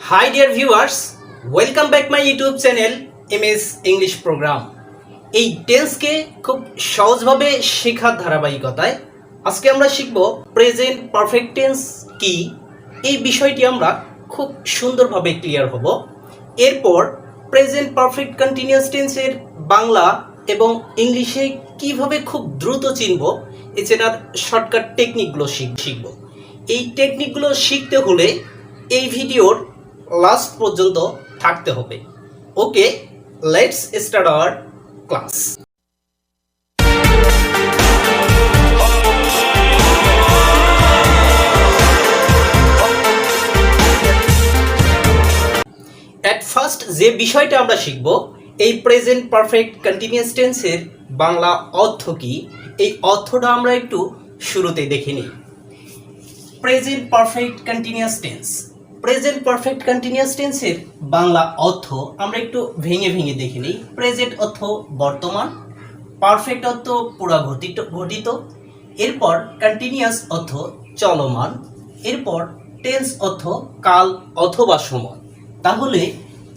Hi dear viewers, welcome back my YouTube channel MS English Program. এই টেন্সকে খুব সহজভাবে শেখার ধারাবাহিকতায় আজকে আমরা শিখব প্রেজেন্ট পারফেক্ট টেন্স কি এই বিষয়টি আমরা খুব সুন্দরভাবে ক্লিয়ার হব। এরপর প্রেজেন্ট পারফেক্ট কন্টিনিউয়াস টেন্সের বাংলা এবং ইংলিশে কিভাবে খুব দ্রুত চিনব এই চেনার শর্টকাট টেকনিকগুলো শিখব। এই টেকনিকগুলো শিখতে হলে এই ভিডিওর লাস্ট পর্যন্ত থাকতে হবে। Okay, let's start our class. At first যে বিষয়টা আমরা শিখব, এই প্রেজেন্ট পারফেক্ট কন্টিনিউয়াস টেন্সের বাংলা অর্থ কি, এই অর্থটা আমরা একটু শুরুতে দেখে নিই। Present perfect continuous tense, present perfect continuous টেন্সের বাংলা অর্থ আমরা একটু ভেঙে ভেঙে দেখে নিই। প্রেজেন্ট অর্থ বর্তমান, পারফেক্ট অর্থ পুরা ঘটিত, এরপর কন্টিনিউয়াস অর্থ চলমান, এরপর টেন্স অর্থ কাল অথবা সময়। তাহলে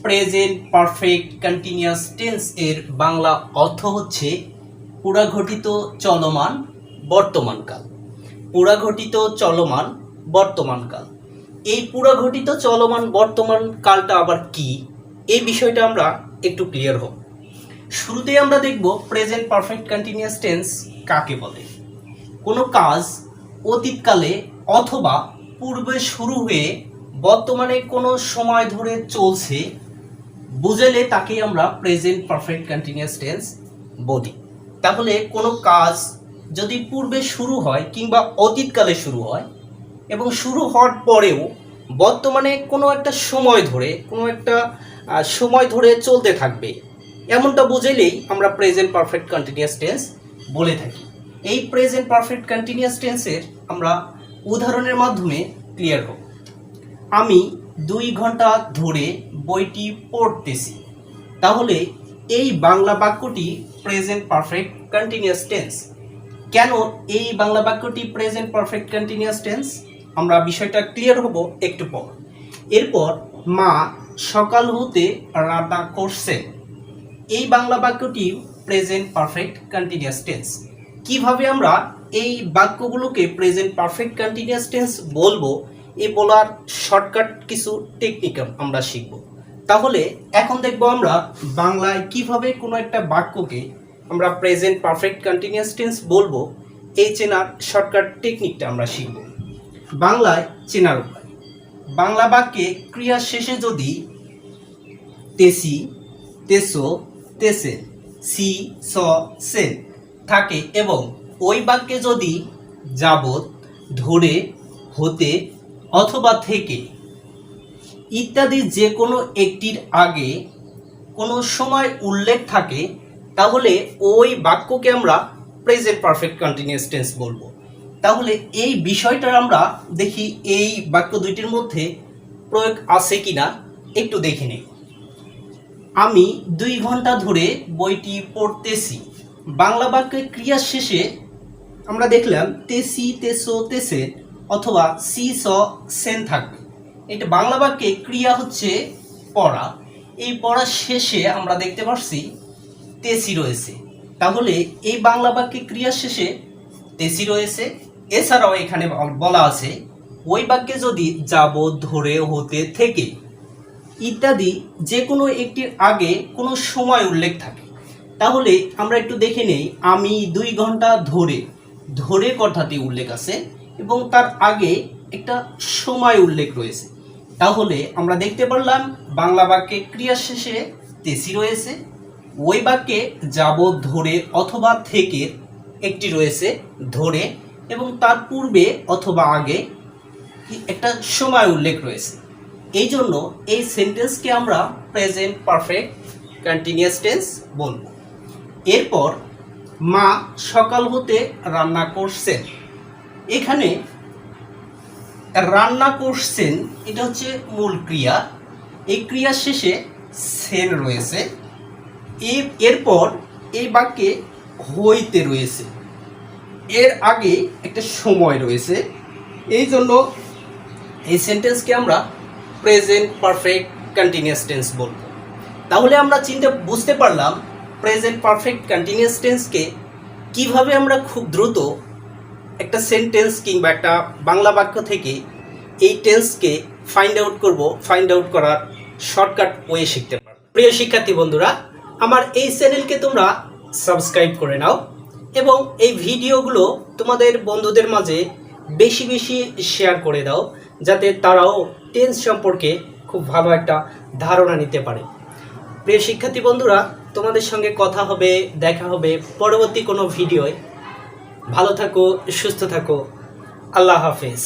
প্রেজেন্ট পারফেক্ট কন্টিনিউয়াস টেন্স এর বাংলা অর্থ হচ্ছে পুরা ঘটিত চলমান বর্তমানকাল। পুরা ঘটিত চলমান বর্তমানকাল। এই পুরা ঘটিত চলমান বর্তমান কালটা আবার কি, এই বিষয়টা আমরা একটু ক্লিয়ার হব। শুরুতেই আমরা দেখব প্রেজেন্ট পারফেক্ট কন্টিনিউয়াস টেন্স কাকে বলে। কোনো কাজ অতীতকালে অথবা পূর্বে শুরু হয়ে বর্তমানে কোনো সময় ধরে চলছে বুঝালে তাকে আমরা প্রেজেন্ট পারফেক্ট কন্টিনিউয়াস টেন্স বলি। তাহলে কোনো কাজ যদি পূর্বে শুরু হয় কিংবা অতীতকালে শুরু হয় এবং শুরু হওয়ার পরেও বর্তমানে কোনো একটা সময় ধরে চলতে থাকবে, এমনটা বুঝাইলেই আমরা প্রেজেন্ট পারফেক্ট কন্টিনিউয়াস টেন্স বলে থাকি। এই প্রেজেন্ট পারফেক্ট কন্টিনিউয়াস টেন্সের আমরা উদাহরণের মাধ্যমে ক্লিয়ার হব। আমি 2 ঘন্টা ধরে বইটি পড়তেছি। তাহলে এই বাংলা বাক্যটি প্রেজেন্ট পারফেক্ট কন্টিনিউয়াস টেন্স। কেন এই বাংলা বাক্যটি প্রেজেন্ট পারফেক্ট কন্টিনিউয়াস টেন্স, আমরা বিষয়টা ক্লিয়ার হব একটু পর। এরপর মা সকাল হতে রান্না করছেন, এই বাংলা বাক্যটি প্রেজেন্ট পারফেক্ট কন্টিনিউয়াস টেন্স। কিভাবে আমরা এই বাক্যগুলোকে প্রেজেন্ট পারফেক্ট কন্টিনিউয়াস টেন্স বলবো, এই বলার শর্টকাট কিছু টেকনিক আমরা শিখব। তাহলে এখন দেখব আমরা বাংলায় কিভাবে কোনো একটা বাক্যকে আমরা প্রেজেন্ট পারফেক্ট কন্টিনিউয়াস টেন্স বলবো, এই চেনার শর্টকাট টেকনিকটা আমরা শিখব। বাংলায় চেনার উপায়, বাংলা বাক্যে ক্রিয়া শেষে যদি তেসি, তেসো, তেসে, সি, স, সেন থাকে এবং ওই বাক্যে যদি যাবৎ, ধরে, হতে অথবা থেকে ইত্যাদি যে কোনো একটির আগে কোনো সময় উল্লেখ থাকে, তাহলে ওই বাক্যকে আমরা প্রেজেন্ট পারফেক্ট কন্টিনিউয়াস টেন্স বলবো। তাহলে এই বিষয়টা আমরা দেখি এই বাক্য দুইটির মধ্যে প্রয়োগ আছে কিনা একটু দেখে নিই। আমি 2 ঘন্টা ধরে বইটি পড়তেছি। বাংলা বাক্যে ক্রিয়া শেষে আমরা দেখলাম তেসি, তেসো, তেসে অথবা সি, স, সেন থাকবে। এটা বাংলা বাক্যে ক্রিয়া হচ্ছে পড়া। এই পড়ার শেষে আমরা দেখতে পাচ্ছি তেসি রয়েছে। তাহলে এই বাংলা বাক্যে ক্রিয়া শেষে তেসি রয়েছে। এছাড়াও এখানে বলা আছে ওই বাক্যে যদি যাবৎ, ধরে, হতে, থেকে ইত্যাদি যে কোনো একটির আগে কোনো সময় উল্লেখ থাকে, তাহলে আমরা একটু দেখে নেই। আমি 2 ঘন্টা ধরে কথাটি উল্লেখ আছে এবং তার আগে একটা সময় উল্লেখ রয়েছে। তাহলে আমরা দেখতে পারলাম বাংলা বাক্যে ক্রিয়া শেষে তেসি রয়েছে, ওই বাক্যে যাবৎ, ধরে অথবা থেকে একটি রয়েছে ধরে এবং তার পূর্বে অথবা আগে একটা সময় উল্লেখ রয়েছে। এই জন্য এই সেন্টেন্সকে আমরা প্রেজেন্ট পারফেক্ট কন্টিনিউয়াস টেন্স বলবো। এরপর মা সকাল হতে রান্না করছেন, এখানে রান্না করছেন এটা হচ্ছে মূল ক্রিয়া। এই ক্রিয়ার শেষে সেন রয়েছে। এরপর এই বাক্যে হইতে রয়েছে, এর আগে একটা সময় রয়েছে। এই জন্য এই সেন্টেন্সকে আমরা প্রেজেন্ট পারফেক্ট কন্টিনিউয়াস টেন্স বলবো। তাহলে আমরা বুঝতে পারলাম প্রেজেন্ট পারফেক্ট কন্টিনিউয়াস টেন্সকে কিভাবে আমরা খুব দ্রুত একটা সেন্টেন্স কিংবা একটা বাংলা বাক্য থেকে এই টেন্সকে ফাইন্ড আউট করার শর্টকাট ওয়ে শিখতে পারবো। প্রিয় শিক্ষার্থী বন্ধুরা, আমার এই চ্যানেলকে তোমরা সাবস্ক্রাইব করে নাও এবং এই ভিডিওগুলো তোমাদের বন্ধুদের মাঝে বেশি বেশি শেয়ার করে দাও, যাতে তারাও টেন্স সম্পর্কে খুব ভালো একটা ধারণা নিতে পারে। প্রিয় শিক্ষার্থী বন্ধুরা, তোমাদের সঙ্গে কথা হবে, দেখা হবে পরবর্তী কোনো ভিডিওয়। ভালো থাকো, সুস্থ থাকো, আল্লাহ হাফেজ।